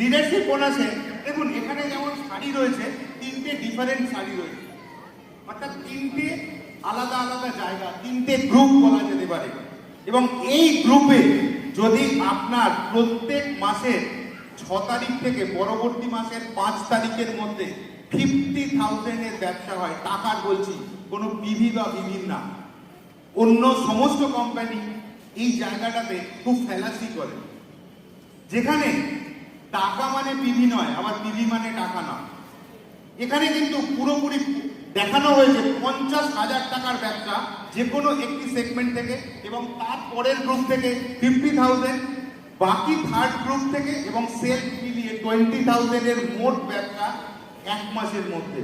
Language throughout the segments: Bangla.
লিডারশিপ বোনাসে দেখুন এখানে যেমন শাড়ি রয়েছে, তিনটে ডিফারেন্ট শাড়ি রয়েছে, অর্থাৎ তিনটে আলাদা আলাদা জায়গা, তিনটে গ্রুপ বলা যেতে পারে। এবং এই গ্রুপে যদি আপনার প্রত্যেক মাসের 6 তারিখ থেকে পরবর্তী মাসের 5 তারিখের মধ্যে 50,000 এর ব্যবসা হয়, টাকার বলছি, কোনো পিভি বা বিভির না, অন্য সমস্ত কোম্পানি এই জায়গাটাতে খুব ফ্যালাসি করে, যেখানে টাকা মানে পিভি নয়, আবার পিভি মানে টাকা নয়। এখানে কিন্তু পুরোপুরি দেখানো হয়েছে 50,000 টাকার ব্যবসা যে কোনো একটি সেগমেন্ট থেকে, এবং তারপরের গ্রুপ থেকে 50,000, বাকি থার্ড গ্রুপ থেকে, এবং সেলফ মিলিয়ে 20,000 এর মোট ব্যবসা এক মাসের মধ্যে,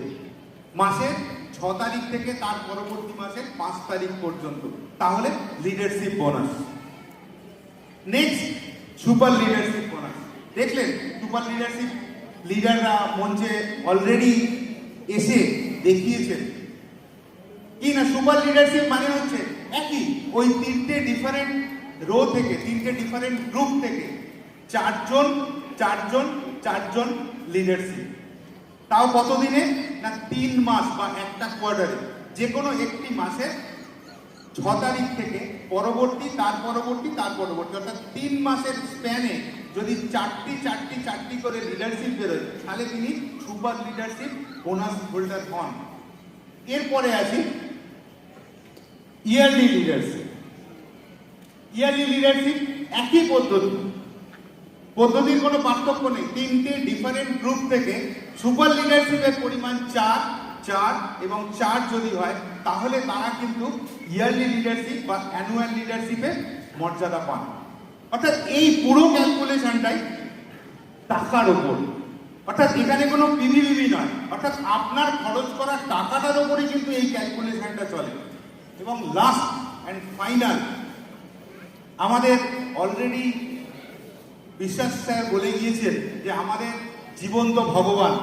মাসের 6 তারিখ থেকে তার পরবর্তী মাসের 5 তারিখ পর্যন্ত। তাহলে leadership bonus. Next, super leadership bonus. দেখলেন সুপার লিডারশিপ লিডাররা মঞ্চে অলরেডি এসে দেখিয়েছেন কি না। সুপার লিডারশিপ মানে হচ্ছে একই, ওই তিনটে ডিফারেন্ট রো থেকে, তিনটে ডিফারেন্ট গ্রুপ থেকে চারজন চারজন চারজন লিডারশিপ। তাও কতদিনে না 3 মাস বা একটা কোয়ার্টারে, যে কোনো একটি মাসে 6 তারিখ থেকে পরবর্তী, তার পরবর্তী, তার পরবর্তী, অর্থাৎ 3 মাসের স্প্যানে যদি চারটি করে লিডারশিপ বেরোয়, তাহলে তিনি সুপার লিডারশিপ বোনাস হোল্ডার হন। এরপরে আসি ইয়ারলি লিডারশিপ। ইয়ারলি লিডারশিপ একই পদ্ধতির কোনো পার্থক্য নেই। তিনটে ডিফারেন্ট গ্রুপ থেকে সুপার লিডারশিপের পরিমাণ 4 4 এবং 4 যদি হয়, তাহলে তারা কিন্তু ইয়ারলি লিডারশিপ বা অ্যানুয়াল লিডারশিপের মর্যাদা পান। অর্থাৎ এই পুরো ক্যালকুলেশনটাই টাকার উপর, অর্থাৎ এখানে কোনো পিভিবিবি নয়, অর্থাৎ আপনার খরচ করা টাকাটার উপরে কিন্তু এই ক্যালকুলেশনটা চলে। এবং লাস্ট অ্যান্ড ফাইনাল, আমাদের অলরেডি বিশ্বাস স্যার বলে গিয়েছেন যে আমাদের জীবন্ত ভগবান